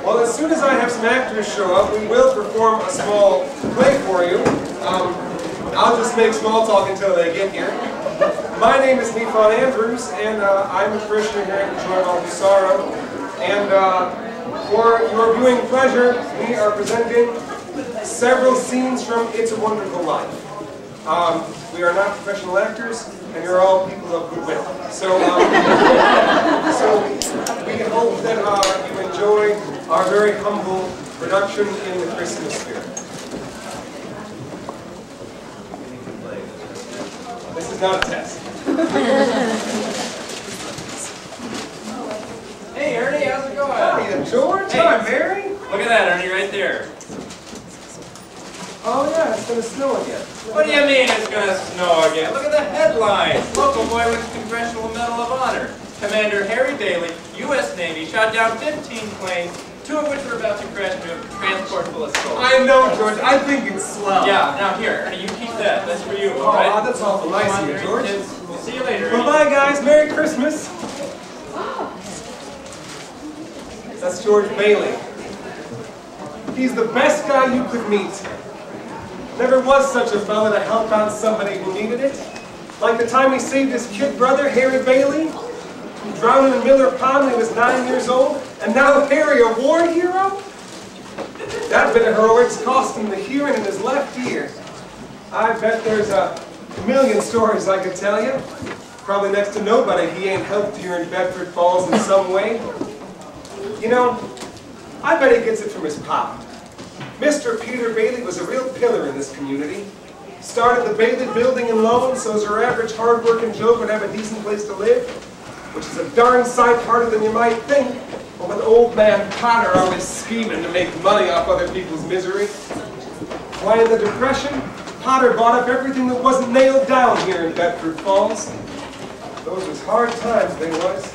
Well, as soon as I have some actors show up, we will perform a small play for you. I'll just make small talk until they get here. My name is Nephan Andrews, and I'm a parishioner here at Joy Balthasaro. And for your viewing pleasure, we are presenting several scenes from It's a Wonderful Life. We are not professional actors, and you're all people of goodwill. So we hope that you enjoy our very humble production in the Christmas spirit. This is not a test. Hey Ernie, how's it going? Hi, George. Hey. Hi, Mary. Look at that, Ernie, right there. Oh yeah, it's going to snow again. What do you mean it's going to snow again? Look at the headlines. Local boy wins Congressional Medal of Honor. Commander Harry Bailey, U.S. Navy, shot down 15 planes, 2 of which were about to crash into a transport full of soldiers. I know, George. I think it's swell. Yeah, now here, Ernie, you keep that. That's for you, Oh, all right? that's awful nice of you, George. We'll see you later, Ernie. Well, bye, guys. Merry Christmas. That's George Bailey. He's the best guy you could meet. Never was such a fella to help out somebody who needed it. Like the time he saved his kid brother, Harry Bailey, who drowned in Miller Pond when he was 9 years old, and now Harry, a war hero? That bit of heroics cost him the hearing in his left ear. I bet there's a million stories I could tell you. Probably next to nobody he ain't helped here in Bedford Falls in some way. You know, I bet he gets it from his pop. Mr. Peter Bailey was a real pillar in this community. Started the Bailey Building and Loan so as your average hard-working Joe could have a decent place to live, which is a darn sight harder than you might think, but with old man Potter always scheming to make money off other people's misery. Why, in the Depression, Potter bought up everything that wasn't nailed down here in Bedford Falls. Those was hard times, they was.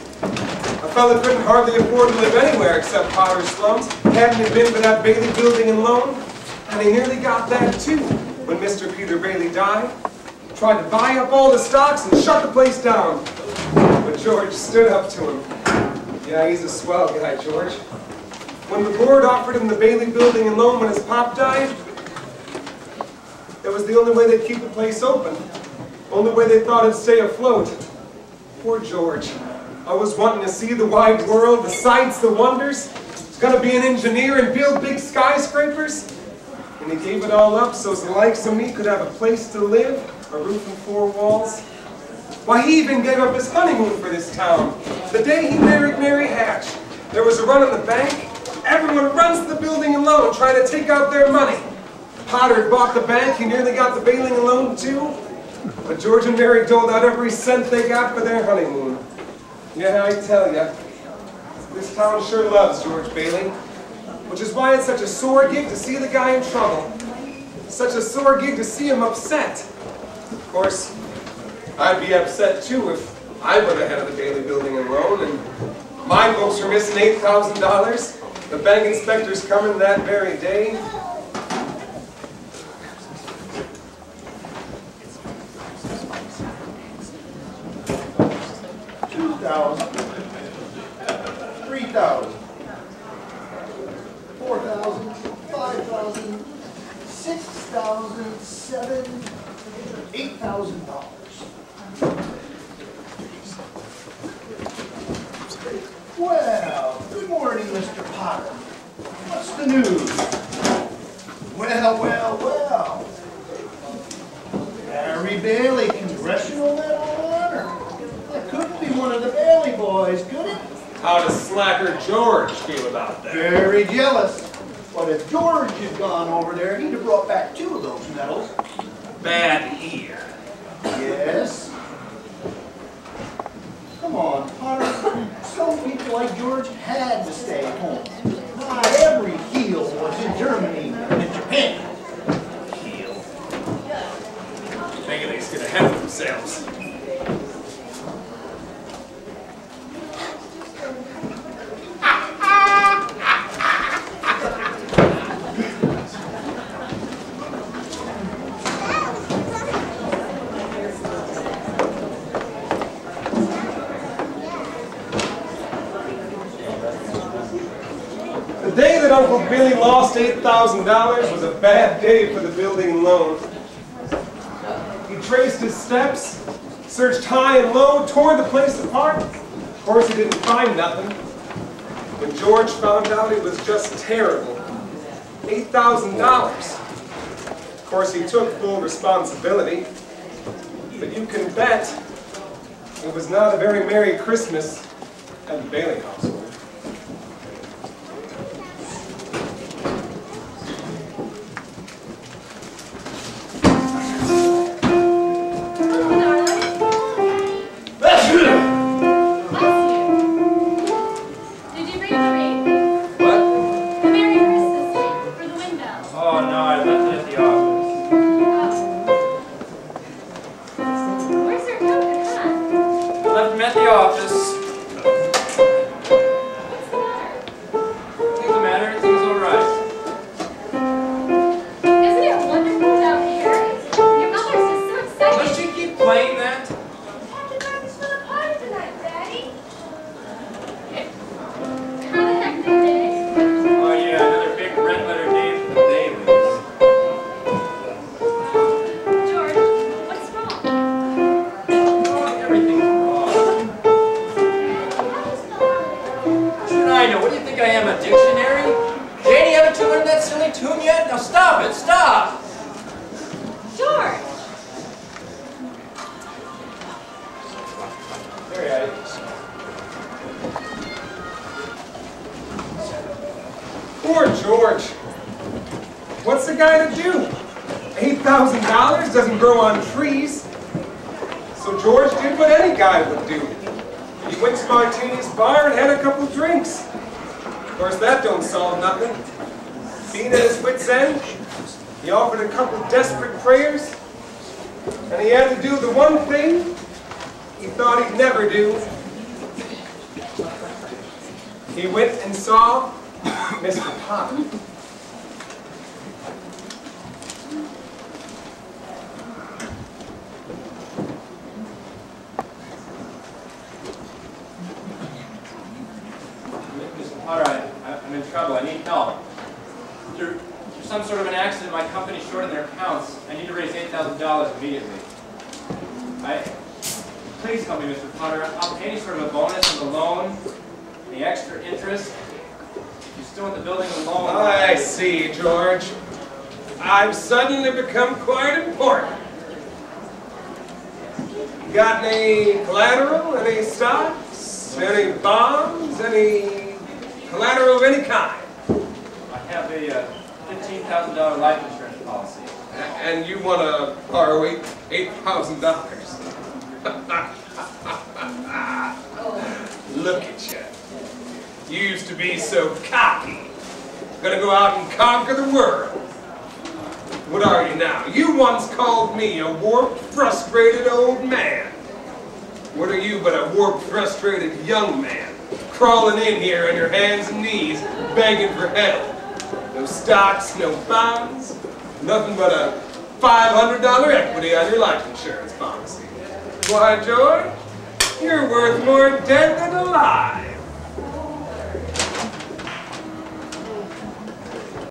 A fella couldn't hardly afford to live anywhere except Potter's slums, hadn't it been for that Bailey Building and Loan. And he nearly got that too when Mr. Peter Bailey died. Tried to buy up all the stocks and shut the place down. But George stood up to him. Yeah, he's a swell guy, George. When the board offered him the Bailey Building and Loan when his pop died, that was the only way they'd keep the place open. Only way they thought it'd stay afloat. Poor George. I was wanting to see the wide world, the sights, the wonders. He's going to be an engineer and build big skyscrapers. And he gave it all up so the likes of me could have a place to live, a roof and 4 walls. Why, he even gave up his honeymoon for this town. The day he married Mary Hatch, there was a run on the bank. Everyone runs to the Building and Loan trying to take out their money. Potter had bought the bank. He nearly got the Building and Loan too. But George and Mary doled out every cent they got for their honeymoon. Yeah, I tell ya, this town sure loves George Bailey, which is why it's such a sore gig to see the guy in trouble. Such a sore gig to see him upset. Of course, I'd be upset too if I were the head of the Bailey Building and Loan and my folks were missing $8,000. The bank inspector's coming that very day. $2,000, $3,000, $4,000, $5,000, $6,000, $7,000, $8,000. Well, good morning, Mr. Potter. What's the news? Well, well, well. Harry Bailey, Congressional Medal of Honor. That couldn't be one of the Bailey boys, could it? How does slacker George feel about that? Very jealous. But if George had gone over there, he'd have brought back 2 of those medals. Bad here. Yes. Come on, Potter. Some people like George had to stay home. Not every heel was in Germany and Japan. Heel. Thinking they just get ahead of themselves. The day that Uncle Billy lost $8,000 was a bad day for the building loan. He traced his steps, searched high and low, tore the place apart. Of course, he didn't find nothing. When George found out, it was just terrible. $8,000. Of course, he took full responsibility. But you can bet it was not a very Merry Christmas at the Bailey household. Poor George. What's the guy to do? $8,000 doesn't grow on trees. So George did what any guy would do. He went to Martini's bar and had a couple drinks. Of course, that don't solve nothing. Being at his wit's end, he offered a couple desperate prayers, and he had to do the one thing he thought he'd never do. He went and saw Mr. Potter. Mr. Potter, I'm in trouble. I need help. There's some sort of an accident. My company's short in their accounts. I need to raise $8,000 immediately. Please help me, Mr. Potter. I'll pay any sort of a bonus on the loan, the extra interest. You're still in the building alone. I see, George. I've suddenly become quite important. Got any collateral, any stocks, any bonds, any collateral of any kind? I have a $15,000 life insurance policy. And you want to borrow $8,000? Look at you. You used to be so cocky. Gonna go out and conquer the world. What are you now? You once called me a warped, frustrated old man. What are you but a warped, frustrated young man, crawling in here on your hands and knees, begging for help? No stocks, no bonds, nothing but a $500 equity on your life insurance policy. Why, George, you're worth more dead than alive.